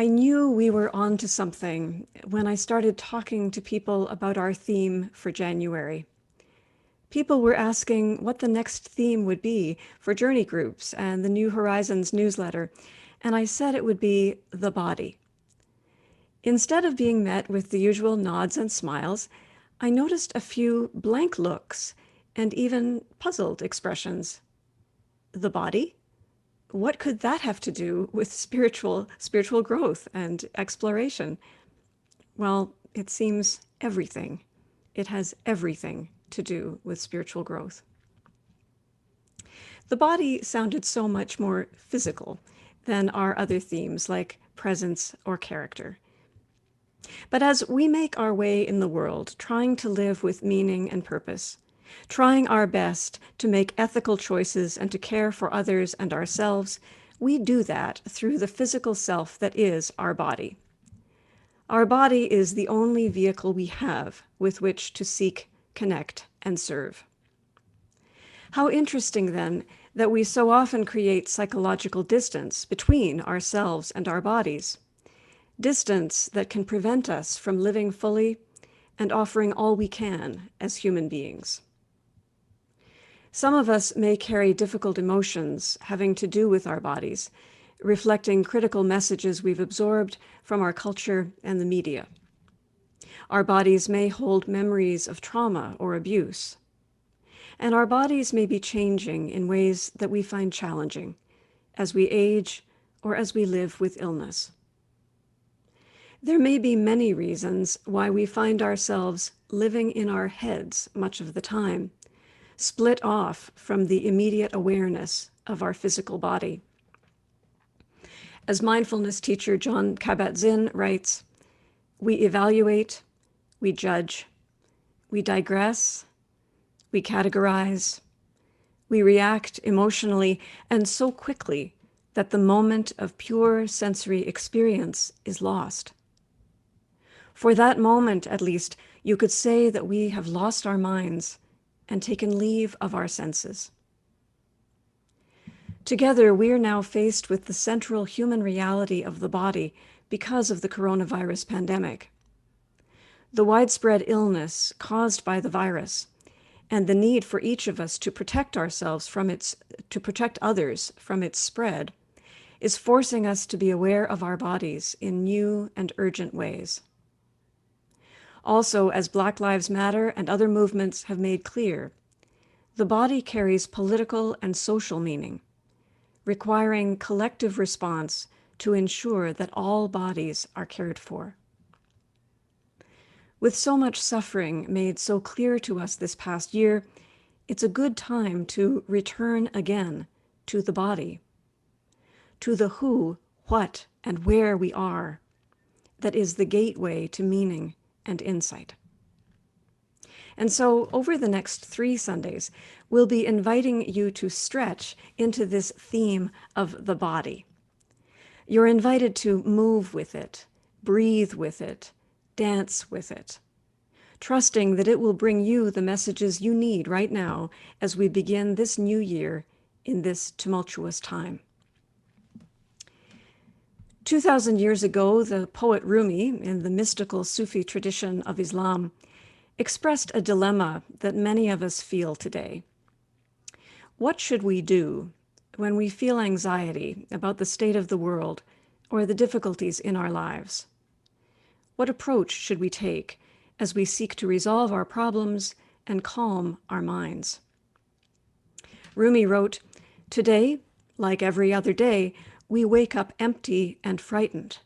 I knew we were on to something when I started talking to people about our theme for January. People were asking what the next theme would be for Journey Groups and the New Horizons newsletter, and I said it would be the body. Instead of being met with the usual nods and smiles, I noticed a few blank looks and even puzzled expressions. The body? What could that have to do with spiritual growth and exploration? Well, it seems everything. It has everything to do with spiritual growth. The body sounded so much more physical than our other themes like presence or character. But as we make our way in the world, trying to live with meaning and purpose, trying our best to make ethical choices and to care for others and ourselves, we do that through the physical self that is our body. Our body is the only vehicle we have with which to seek, connect, and serve. How interesting, then, that we so often create psychological distance between ourselves and our bodies. Distance that can prevent us from living fully and offering all we can as human beings. Some of us may carry difficult emotions having to do with our bodies, reflecting critical messages we've absorbed from our culture and the media. Our bodies may hold memories of trauma or abuse. And our bodies may be changing in ways that we find challenging as we age or as we live with illness. There may be many reasons why we find ourselves living in our heads much of the time, split off from the immediate awareness of our physical body. As mindfulness teacher John Kabat-Zinn writes, we evaluate, we judge, we digress, we categorize, we react emotionally and so quickly that the moment of pure sensory experience is lost. For that moment, at least, you could say that we have lost our minds and taken leave of our senses. Together, we are now faced with the central human reality of the body because of the coronavirus pandemic. The widespread illness caused by the virus and the need for each of us to protect ourselves to protect others from its spread is forcing us to be aware of our bodies in new and urgent ways. Also, as Black Lives Matter and other movements have made clear, the body carries political and social meaning, requiring collective response to ensure that all bodies are cared for. With so much suffering made so clear to us this past year, it's a good time to return again to the body, to the who, what, and where we are, that is the gateway to meaning and insight. And so over the next 3 Sundays, we'll be inviting you to stretch into this theme of the body. You're invited to move with it, breathe with it, dance with it, trusting that it will bring you the messages you need right now as we begin this new year in this tumultuous time. 2,000 years ago, the poet Rumi, in the mystical Sufi tradition of Islam, expressed a dilemma that many of us feel today. What should we do when we feel anxiety about the state of the world or the difficulties in our lives? What approach should we take as we seek to resolve our problems and calm our minds? Rumi wrote, "Today, like every other day, we wake up empty and frightened.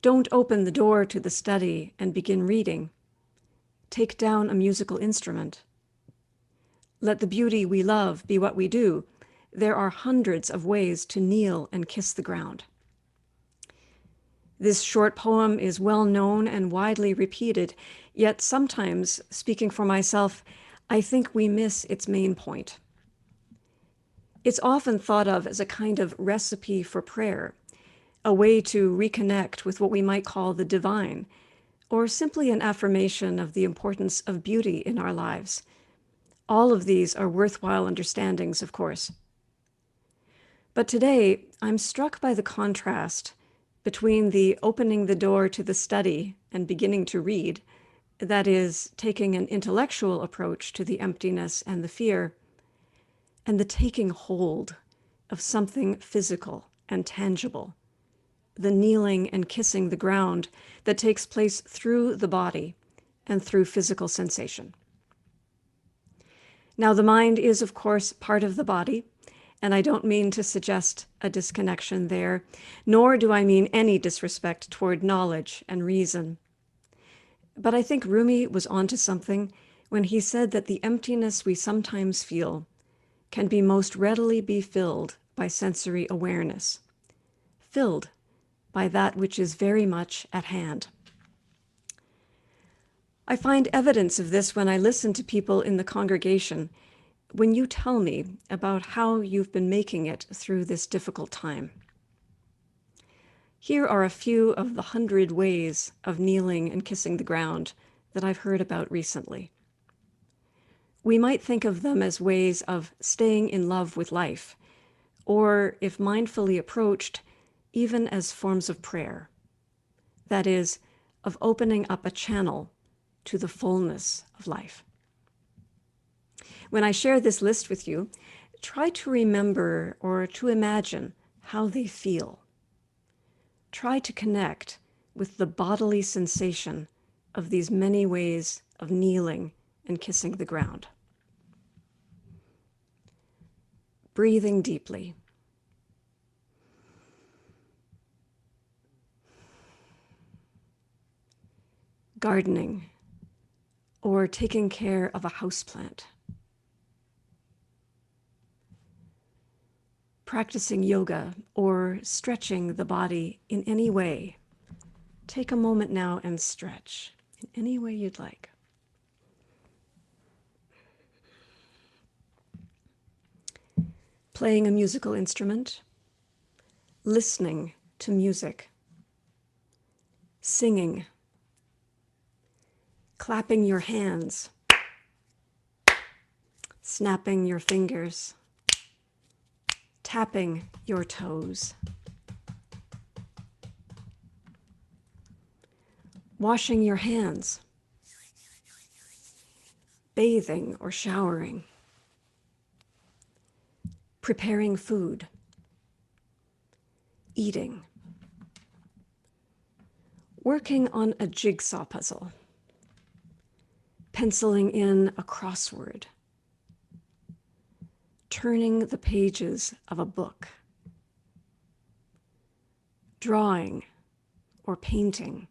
Don't open the door to the study and begin reading. Take down a musical instrument. Let the beauty we love be what we do. There are hundreds of ways to kneel and kiss the ground." This short poem is well known and widely repeated, yet sometimes, speaking for myself, I think we miss its main point. It's often thought of as a kind of recipe for prayer, a way to reconnect with what we might call the divine, or simply an affirmation of the importance of beauty in our lives. All of these are worthwhile understandings, of course. But today, I'm struck by the contrast between the opening the door to the study and beginning to read, that is, taking an intellectual approach to the emptiness and the fear, and the taking hold of something physical and tangible, the kneeling and kissing the ground that takes place through the body and through physical sensation. Now, the mind is, of course, part of the body, and I don't mean to suggest a disconnection there, nor do I mean any disrespect toward knowledge and reason. But I think Rumi was onto something when he said that the emptiness we sometimes feel can be most readily be filled by sensory awareness, filled by that which is very much at hand. I find evidence of this when I listen to people in the congregation, when you tell me about how you've been making it through this difficult time. Here are a few of the 100 ways of kneeling and kissing the ground that I've heard about recently. We might think of them as ways of staying in love with life, or, if mindfully approached, even as forms of prayer. That is, of opening up a channel to the fullness of life. When I share this list with you, try to remember or to imagine how they feel. Try to connect with the bodily sensation of these many ways of kneeling and kissing the ground. Breathing deeply. Gardening or taking care of a houseplant. Practicing yoga or stretching the body in any way. Take a moment now and stretch in any way you'd like. Playing a musical instrument, listening to music, singing, clapping your hands, snapping your fingers, tapping your toes, washing your hands, bathing or showering, preparing food, eating, working on a jigsaw puzzle, penciling in a crossword, turning the pages of a book, drawing or painting,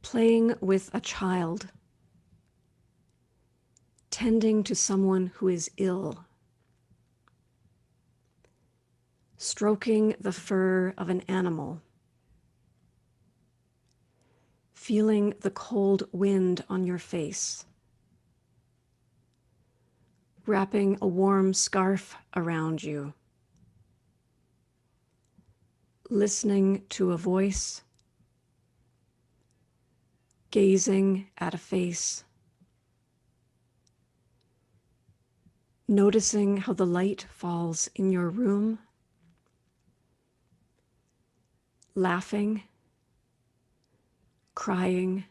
playing with a child, tending to someone who is ill, stroking the fur of an animal, feeling the cold wind on your face, wrapping a warm scarf around you, listening to a voice, gazing at a face, noticing how the light falls in your room, laughing, crying,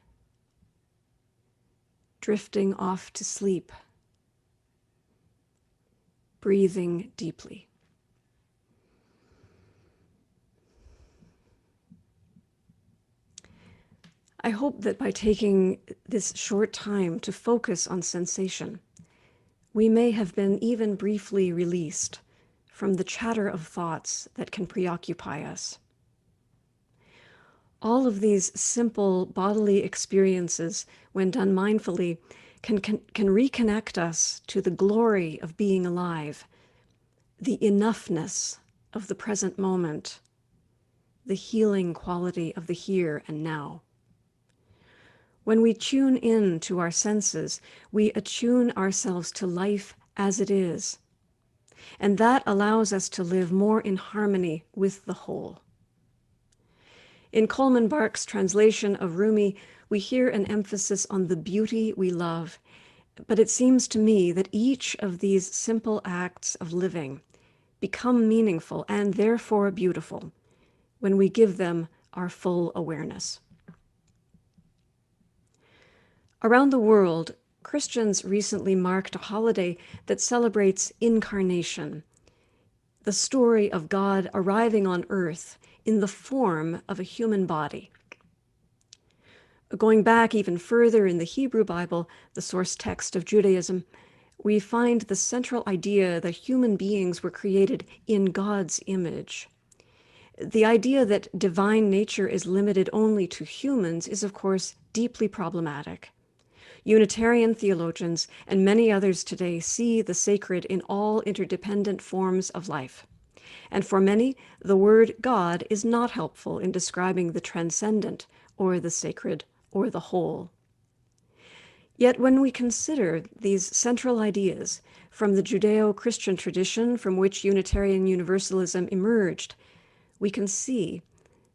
drifting off to sleep, breathing deeply. I hope that by taking this short time to focus on sensation, we may have been even briefly released from the chatter of thoughts that can preoccupy us. All of these simple bodily experiences, when done mindfully, can reconnect us to the glory of being alive, the enoughness of the present moment, the healing quality of the here and now. When we tune in to our senses, we attune ourselves to life as it is, and that allows us to live more in harmony with the whole. In Coleman Barks' translation of Rumi, we hear an emphasis on the beauty we love, but it seems to me that each of these simple acts of living become meaningful and therefore beautiful when we give them our full awareness. Around the world, Christians recently marked a holiday that celebrates incarnation, the story of God arriving on earth in the form of a human body. Going back even further in the Hebrew Bible, the source text of Judaism, we find the central idea that human beings were created in God's image. The idea that divine nature is limited only to humans is, of course, deeply problematic. Unitarian theologians and many others today see the sacred in all interdependent forms of life. And for many, the word God is not helpful in describing the transcendent or the sacred or the whole. Yet when we consider these central ideas from the Judeo-Christian tradition from which Unitarian Universalism emerged, we can see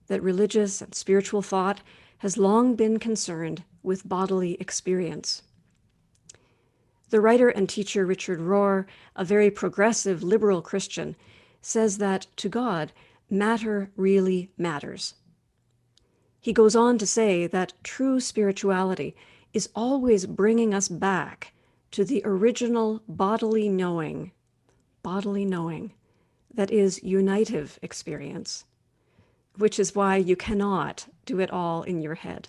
that religious and spiritual thought has long been concerned with bodily experience. The writer and teacher Richard Rohr, a very progressive liberal Christian, says that to God, matter really matters. He goes on to say that true spirituality is always bringing us back to the original bodily knowing that is unitive experience, which is why you cannot do it all in your head.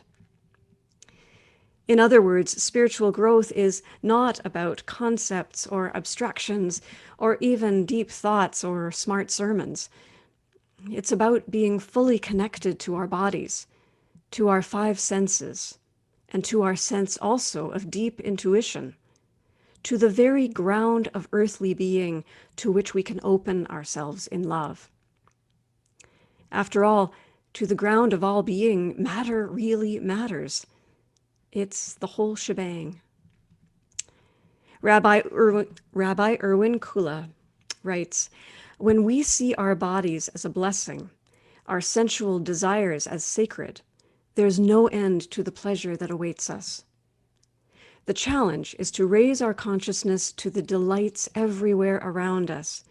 In other words, spiritual growth is not about concepts or abstractions or even deep thoughts or smart sermons. It's about being fully connected to our bodies, to our five senses, and to our sense also of deep intuition, to the very ground of earthly being to which we can open ourselves in love. After all, to the ground of all being, matter really matters. It's the whole shebang. Rabbi Erwin Kula writes, "When we see our bodies as a blessing, our sensual desires as sacred, there's no end to the pleasure that awaits us. The challenge is to raise our consciousness to the delights everywhere around us,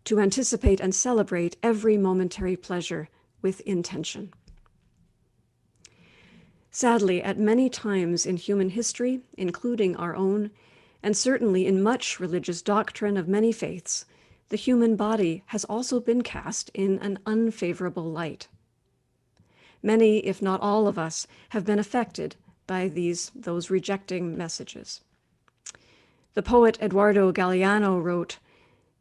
to anticipate and celebrate every momentary pleasure with intention." Sadly, at many times in human history, including our own, and certainly in much religious doctrine of many faiths, the human body has also been cast in an unfavorable light. Many, if not all of us, have been affected by those rejecting messages. The poet Eduardo Galeano wrote,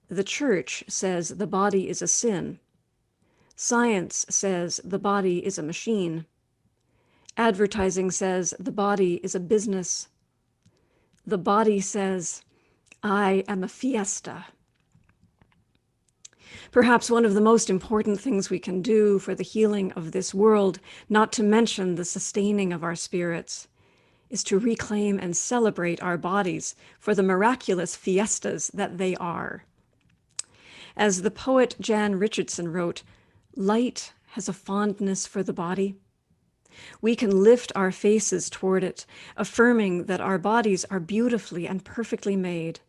"The church says the body is a sin. Science says the body is a machine. Advertising says the body is a business. The body says, I am a fiesta." Perhaps one of the most important things we can do for the healing of this world, not to mention the sustaining of our spirits, is to reclaim and celebrate our bodies for the miraculous fiestas that they are. As the poet Jan Richardson wrote, "Light has a fondness for the body. We can lift our faces toward it, affirming that our bodies are beautifully and perfectly made,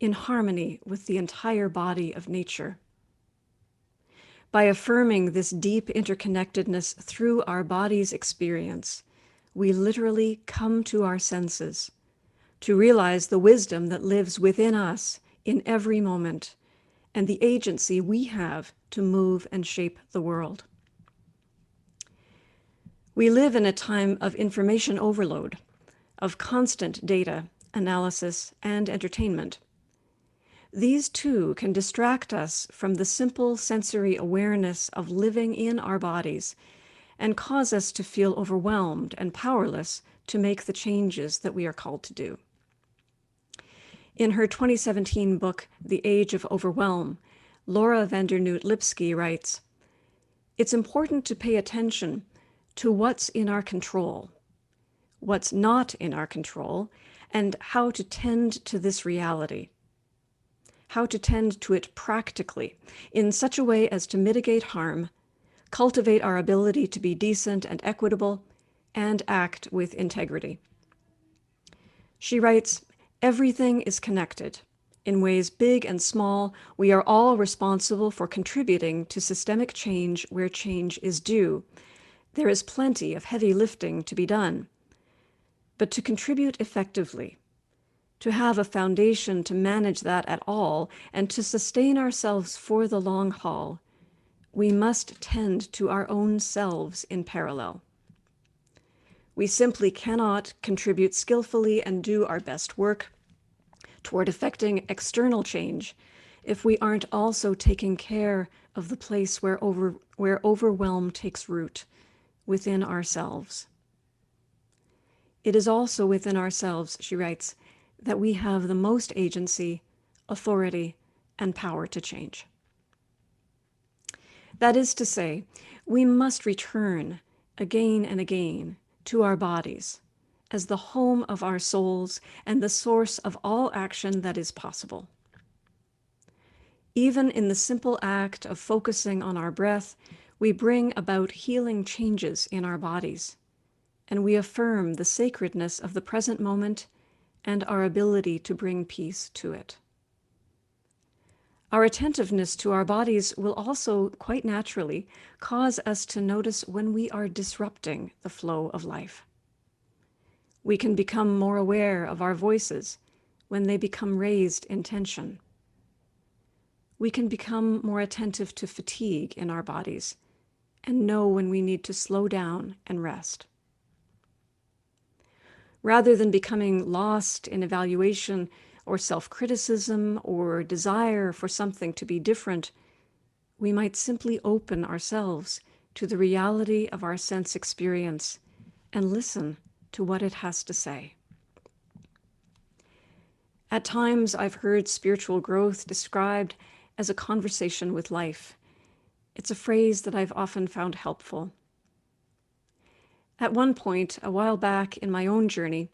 in harmony with the entire body of nature. By affirming this deep interconnectedness through our body's experience, we literally come to our senses, to realize the wisdom that lives within us in every moment, and the agency we have to move and shape the world. We live in a time of information overload, of constant data, analysis, and entertainment. These too can distract us from the simple sensory awareness of living in our bodies and cause us to feel overwhelmed and powerless to make the changes that we are called to do. In her 2017 book, The Age of Overwhelm, Laura Vandernoot Lipsky writes, "It's important to pay attention to what's in our control, what's not in our control, and how to tend to this reality, how to tend to it practically in such a way as to mitigate harm, cultivate our ability to be decent and equitable, and act with integrity." She writes, "Everything is connected, In ways big and small, we are all responsible for contributing to systemic change where change is due. There is plenty of heavy lifting to be done. But to contribute effectively, to have a foundation to manage that at all, and to sustain ourselves for the long haul, we must tend to our own selves in parallel. We simply cannot contribute skillfully and do our best work toward effecting external change if we aren't also taking care of the place where overwhelm takes root, within ourselves. It is also within ourselves, she writes, that we have the most agency, authority, and power to change. That is to say, we must return again and again to our bodies as the home of our souls and the source of all action that is possible. Even in the simple act of focusing on our breath, we bring about healing changes in our bodies, and we affirm the sacredness of the present moment and our ability to bring peace to it. Our attentiveness to our bodies will also, quite naturally, cause us to notice when we are disrupting the flow of life. We can become more aware of our voices when they become raised in tension. We can become more attentive to fatigue in our bodies and know when we need to slow down and rest. Rather than becoming lost in evaluation or self-criticism or desire for something to be different, we might simply open ourselves to the reality of our sense experience and listen to what it has to say. At times, I've heard spiritual growth described as a conversation with life. It's a phrase that I've often found helpful. At one point, a while back in my own journey,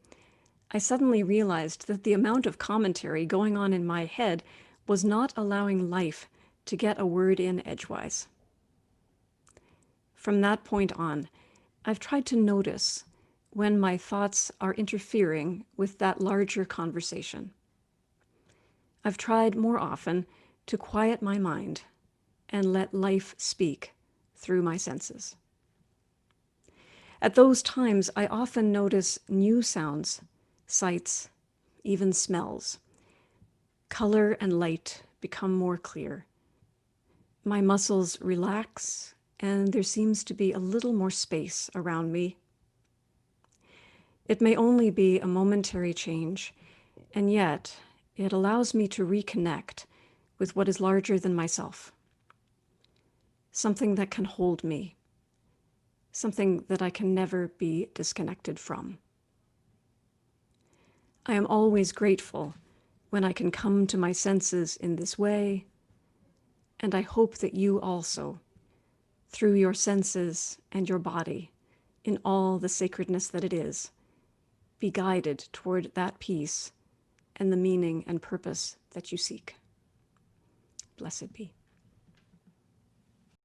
I suddenly realized that the amount of commentary going on in my head was not allowing life to get a word in edgewise. From that point on, I've tried to notice when my thoughts are interfering with that larger conversation. I've tried more often to quiet my mind and let life speak through my senses. At those times, I often notice new sounds, sights, even smells. Color and light become more clear. My muscles relax, and there seems to be a little more space around me. It may only be a momentary change, and yet it allows me to reconnect with what is larger than myself. Something that can hold me. Something that I can never be disconnected from. I am always grateful when I can come to my senses in this way, and I hope that you also, through your senses and your body, in all the sacredness that it is, be guided toward that peace and the meaning and purpose that you seek. Blessed be.